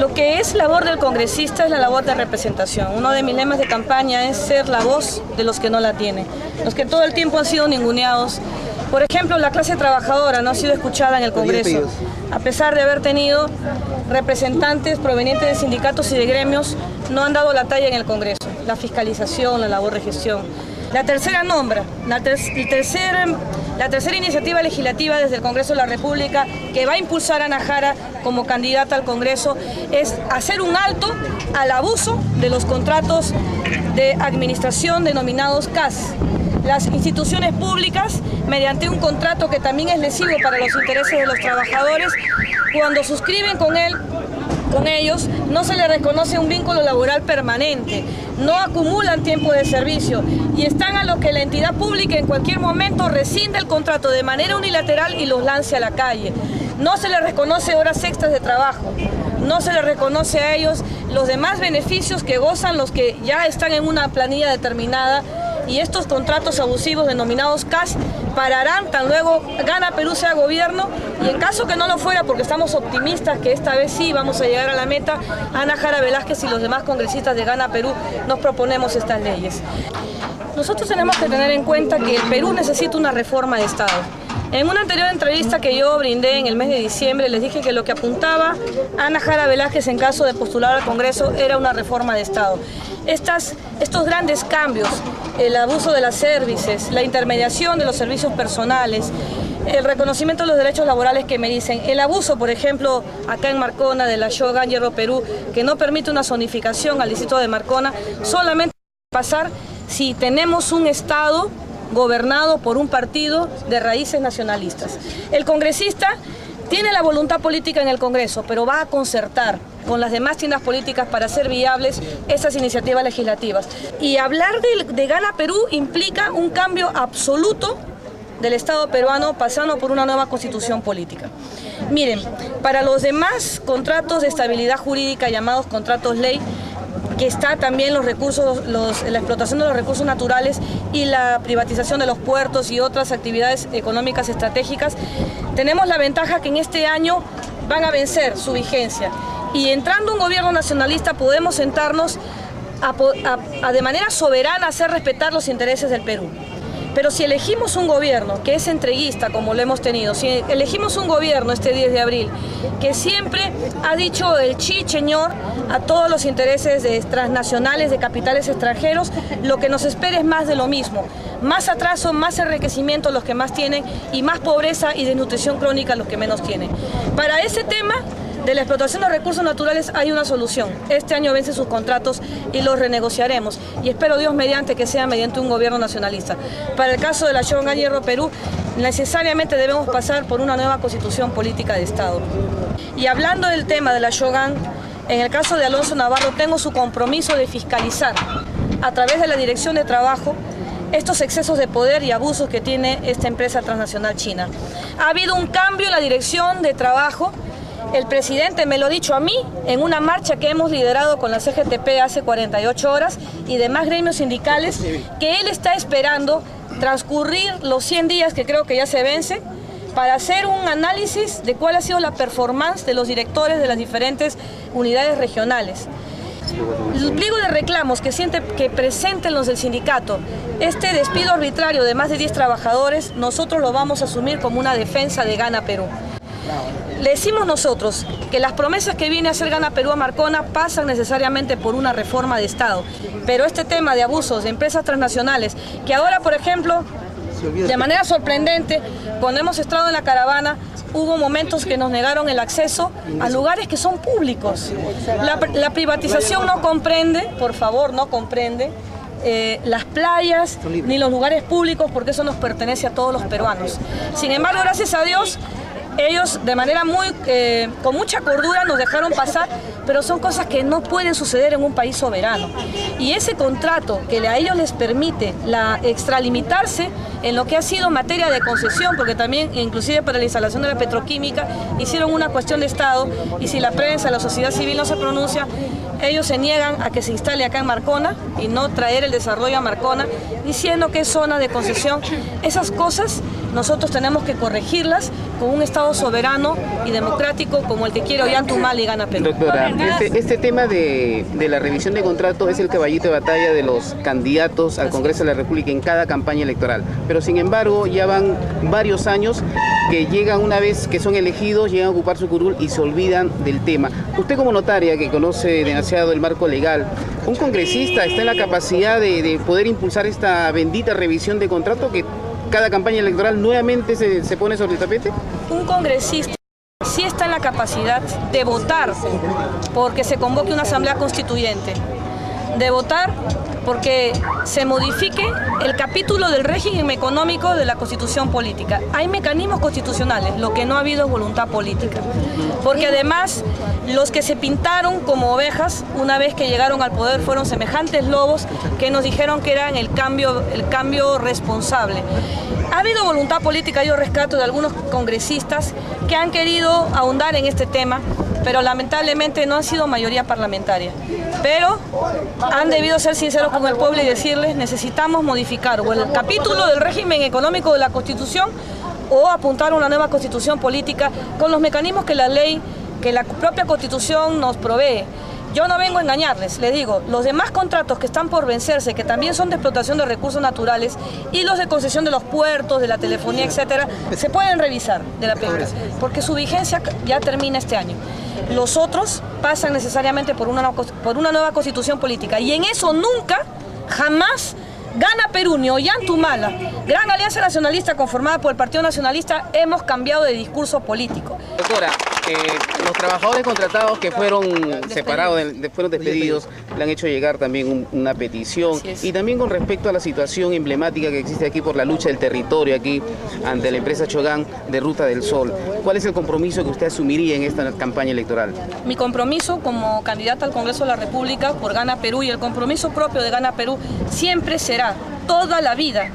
Lo que es labor del congresista es la labor de representación. Uno de mis lemas de campaña es ser la voz de los que no la tienen, los que todo el tiempo han sido ninguneados. Por ejemplo, la clase trabajadora no ha sido escuchada en el Congreso, a pesar de haber tenido representantes provenientes de sindicatos y de gremios, no han dado la talla en el Congreso. La fiscalización, la labor de gestión. La tercera iniciativa legislativa desde el Congreso de la República que va a impulsar a Ana Jara como candidata al Congreso es hacer un alto al abuso de los contratos de administración denominados CAS. Las instituciones públicas, mediante un contrato que también es lesivo para los intereses de los trabajadores, cuando suscriben con ellos, no se les reconoce un vínculo laboral permanente, no acumulan tiempo de servicio y están a lo que la entidad pública en cualquier momento rescinde el contrato de manera unilateral y los lance a la calle. No se les reconoce horas extras de trabajo, no se les reconoce a ellos los demás beneficios que gozan los que ya están en una planilla determinada, y estos contratos abusivos denominados CAS pararán tan luego Gana Perú sea gobierno, y en caso que no lo fuera, porque estamos optimistas que esta vez sí vamos a llegar a la meta, Ana Jara Velázquez y los demás congresistas de Gana Perú nos proponemos estas leyes. Nosotros tenemos que tener en cuenta que el Perú necesita una reforma de Estado. En una anterior entrevista que yo brindé en el mes de diciembre, les dije que lo que apuntaba Ana Jara Velázquez en caso de postular al Congreso era una reforma de Estado. Estos grandes cambios, el abuso de las services, la intermediación de los servicios personales, el reconocimiento de los derechos laborales que me dicen, el abuso, por ejemplo, acá en Marcona de la Shogun Hierro Perú, que no permite una zonificación al distrito de Marcona, solamente va a pasar si tenemos un Estado gobernado por un partido de raíces nacionalistas. El congresista tiene la voluntad política en el Congreso, pero va a concertar con las demás tiendas políticas para hacer viables estas iniciativas legislativas. Y hablar de Gana Perú implica un cambio absoluto del Estado peruano, pasando por una nueva constitución política. Miren, para los demás contratos de estabilidad jurídica llamados contratos ley, que está también los recursos, la explotación de los recursos naturales y la privatización de los puertos y otras actividades económicas estratégicas, tenemos la ventaja que en este año van a vencer su vigencia. Y entrando un gobierno nacionalista podemos sentarnos a de manera soberana hacer respetar los intereses del Perú. Pero si elegimos un gobierno que es entreguista, como lo hemos tenido, si elegimos un gobierno este 10 de abril, que siempre ha dicho el señor a todos los intereses transnacionales, de capitales extranjeros, lo que nos espera es más de lo mismo. Más atraso, más enriquecimiento los que más tienen y más pobreza y desnutrición crónica los que menos tienen. Para ese tema de la explotación de recursos naturales hay una solución. Este año vence sus contratos y los renegociaremos. Y espero Dios mediante que sea mediante un gobierno nacionalista. Para el caso de la Shogun Hierro Perú, necesariamente debemos pasar por una nueva constitución política de Estado. Y hablando del tema de la Shogun, en el caso de Alonso Navarro tengo su compromiso de fiscalizar a través de la Dirección de Trabajo estos excesos de poder y abusos que tiene esta empresa transnacional china. Ha habido un cambio en la Dirección de Trabajo. El presidente me lo ha dicho a mí en una marcha que hemos liderado con la CGTP hace 48 horas y demás gremios sindicales, que él está esperando transcurrir los 100 días que creo que ya se vencen para hacer un análisis de cuál ha sido la performance de los directores de las diferentes unidades regionales. El pliego de reclamos que presenten los del sindicato, este despido arbitrario de más de 10 trabajadores, nosotros lo vamos a asumir como una defensa de Gana Perú. Le decimos nosotros que las promesas que viene a hacer Gana Perú a Marcona pasan necesariamente por una reforma de Estado, pero este tema de abusos de empresas transnacionales, que ahora, por ejemplo, de manera sorprendente, cuando hemos estado en la caravana, hubo momentos que nos negaron el acceso a lugares que son públicos. La privatización no comprende, por favor, no comprende las playas ni los lugares públicos, porque eso nos pertenece a todos los peruanos. Sin embargo, gracias a Dios, ellos de manera con mucha cordura nos dejaron pasar, pero son cosas que no pueden suceder en un país soberano. Y ese contrato que a ellos les permite extralimitarse en lo que ha sido materia de concesión, porque también inclusive para la instalación de la petroquímica hicieron una cuestión de Estado, y si la prensa, la sociedad civil no se pronuncia, ellos se niegan a que se instale acá en Marcona y no traer el desarrollo a Marcona, diciendo que es zona de concesión. Esas cosas nosotros tenemos que corregirlas con un Estado soberano y democrático como el que quiere Ollanta y Gana Perú. Doctora, este tema de la revisión de contrato es el caballito de batalla de los candidatos al Congreso de la República en cada campaña electoral, pero sin embargo ya van varios años que llegan, una vez que son elegidos, llegan a ocupar su curul y se olvidan del tema. Usted, como notaria que conoce demasiado el marco legal, ¿un congresista está en la capacidad de poder impulsar esta bendita revisión de contrato que cada campaña electoral nuevamente se pone sobre el tapete? Un congresista sí está en la capacidad de votar porque se convoque una asamblea constituyente, de votar porque se modifique el capítulo del régimen económico de la Constitución política. Hay mecanismos constitucionales, lo que no ha habido es voluntad política. Porque además, los que se pintaron como ovejas, una vez que llegaron al poder, fueron semejantes lobos que nos dijeron que eran el cambio responsable. Ha habido voluntad política, yo rescato de algunos congresistas que han querido ahondar en este tema, pero lamentablemente no han sido mayoría parlamentaria. Pero han debido ser sinceros con el pueblo y decirles: necesitamos modificar o el capítulo del régimen económico de la Constitución o apuntar a una nueva constitución política con los mecanismos que la ley, que la propia Constitución nos provee. Yo no vengo a engañarles, les digo, los demás contratos que están por vencerse, que también son de explotación de recursos naturales, y los de concesión de los puertos, de la telefonía, etcétera, se pueden revisar de la pesca, porque su vigencia ya termina este año. Los otros pasan necesariamente por una nueva constitución política, y en eso nunca, jamás, Gana Perú ni Ollanta, Gran Alianza Nacionalista conformada por el Partido Nacionalista, hemos cambiado de discurso político. Doctora, los trabajadores contratados que fueron separados, fueron despedidos, le han hecho llegar también una petición. Y también con respecto a la situación emblemática que existe aquí por la lucha del territorio aquí ante la empresa Chogan de Ruta del Sol. ¿Cuál es el compromiso que usted asumiría en esta campaña electoral? Mi compromiso como candidata al Congreso de la República por Gana Perú, y el compromiso propio de Gana Perú siempre será, toda la vida,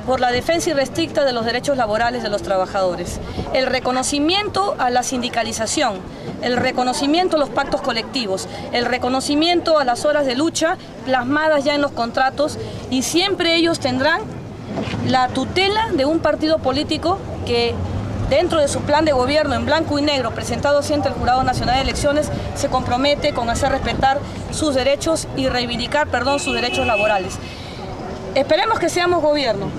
por la defensa irrestricta de los derechos laborales de los trabajadores, el reconocimiento a la sindicalización, el reconocimiento a los pactos colectivos, el reconocimiento a las horas de lucha plasmadas ya en los contratos, y siempre ellos tendrán la tutela de un partido político que, dentro de su plan de gobierno en blanco y negro presentado ante el Jurado Nacional de Elecciones, se compromete con hacer respetar sus derechos y reivindicar, sus derechos laborales. Esperemos que seamos gobierno.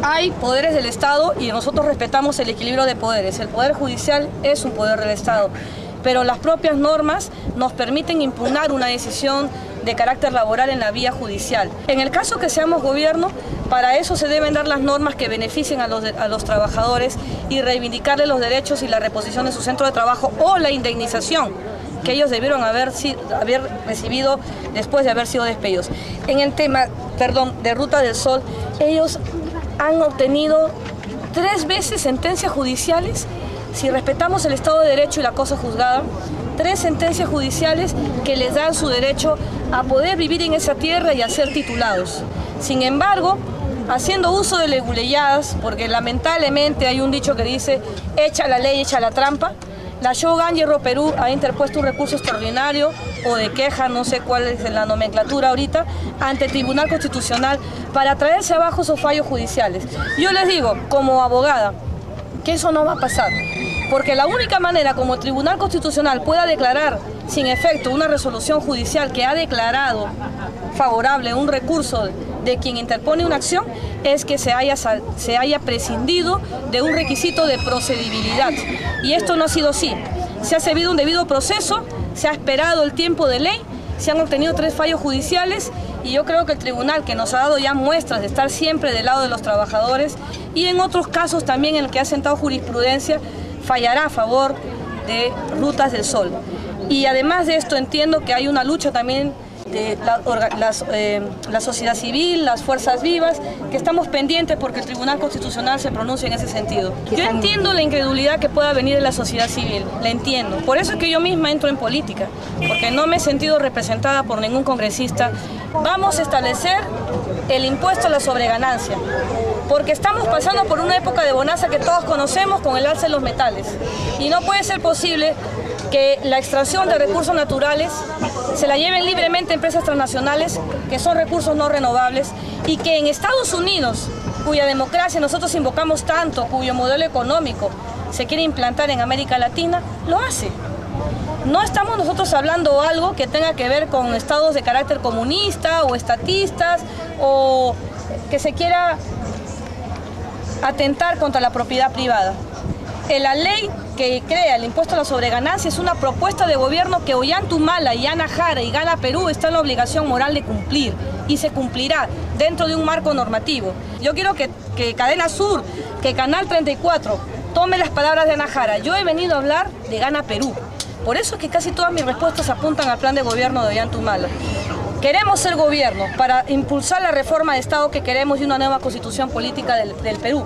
Hay poderes del Estado y nosotros respetamos el equilibrio de poderes. El Poder Judicial es un poder del Estado, pero las propias normas nos permiten impugnar una decisión de carácter laboral en la vía judicial. En el caso que seamos gobierno, para eso se deben dar las normas que beneficien a los trabajadores y reivindicarles los derechos y la reposición de su centro de trabajo o la indemnización que ellos debieron haber recibido después de haber sido despedidos. En el tema, de Ruta del Sol, ellos han obtenido 3 veces sentencias judiciales, si respetamos el Estado de Derecho y la cosa juzgada, 3 sentencias judiciales que les dan su derecho a poder vivir en esa tierra y a ser titulados. Sin embargo, haciendo uso de leguleyadas, porque lamentablemente hay un dicho que dice: echa la ley, echa la trampa, la Chogan Hierro Perú ha interpuesto un recurso extraordinario o de queja, no sé cuál es la nomenclatura ahorita, ante el Tribunal Constitucional para traerse abajo esos fallos judiciales. Yo les digo, como abogada, que eso no va a pasar, porque la única manera como el Tribunal Constitucional pueda declarar sin efecto una resolución judicial que ha declarado favorable un recurso de quien interpone una acción es que se haya prescindido de un requisito de procedibilidad. Y esto no ha sido así. Se ha seguido un debido proceso, se ha esperado el tiempo de ley, se han obtenido 3 fallos judiciales, y yo creo que el tribunal, que nos ha dado ya muestras de estar siempre del lado de los trabajadores, y en otros casos también en el que ha sentado jurisprudencia, fallará a favor de Rutas del Sol. Y además de esto, entiendo que hay una lucha también de la sociedad civil, las fuerzas vivas, que estamos pendientes porque el Tribunal Constitucional se pronuncie en ese sentido. Yo entiendo la incredulidad que pueda venir de la sociedad civil, la entiendo. Por eso es que yo misma entro en política, porque no me he sentido representada por ningún congresista. Vamos a establecer el impuesto a la sobreganancia, porque estamos pasando por una época de bonanza que todos conocemos con el alza de los metales. Y no puede ser posible que la extracción de recursos naturales se la lleven libremente empresas transnacionales, que son recursos no renovables, y que en Estados Unidos cuya democracia nosotros invocamos tanto, cuyo modelo económico se quiere implantar en América Latina, lo hace. No estamos nosotros hablando algo que tenga que ver con estados de carácter comunista o estatistas o que se quiera atentar contra la propiedad privada. La ley que crea el impuesto a la sobreganancia es una propuesta de gobierno que Ollantaytamala y Ana Jara y Gana Perú está en la obligación moral de cumplir y se cumplirá dentro de un marco normativo. Yo quiero que Cadena Sur, que Canal 34 tome las palabras de Ana Jara. Yo he venido a hablar de Gana Perú. Por eso es que casi todas mis respuestas apuntan al plan de gobierno de Ollantaytamala. Queremos ser gobierno para impulsar la reforma de Estado que queremos y una nueva constitución política del Perú.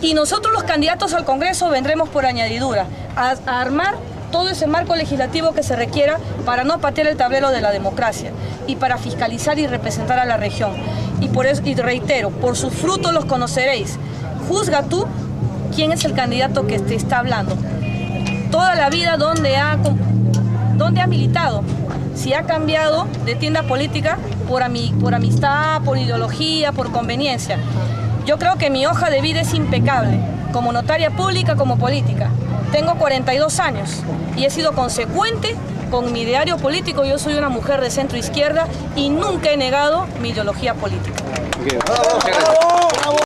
Y nosotros los candidatos al Congreso vendremos por añadidura a armar todo ese marco legislativo que se requiera para no patear el tablero de la democracia y para fiscalizar y representar a la región. Y por eso, y reitero, por sus frutos los conoceréis. Juzga tú quién es el candidato que te está hablando. Toda la vida dónde ha militado, si ha cambiado de tienda política por amistad, por ideología, por conveniencia. Yo creo que mi hoja de vida es impecable, como notaria pública, como política. Tengo 42 años y he sido consecuente con mi ideario político. Yo soy una mujer de centro izquierda y nunca he negado mi ideología política. Bravo, bravo, bravo.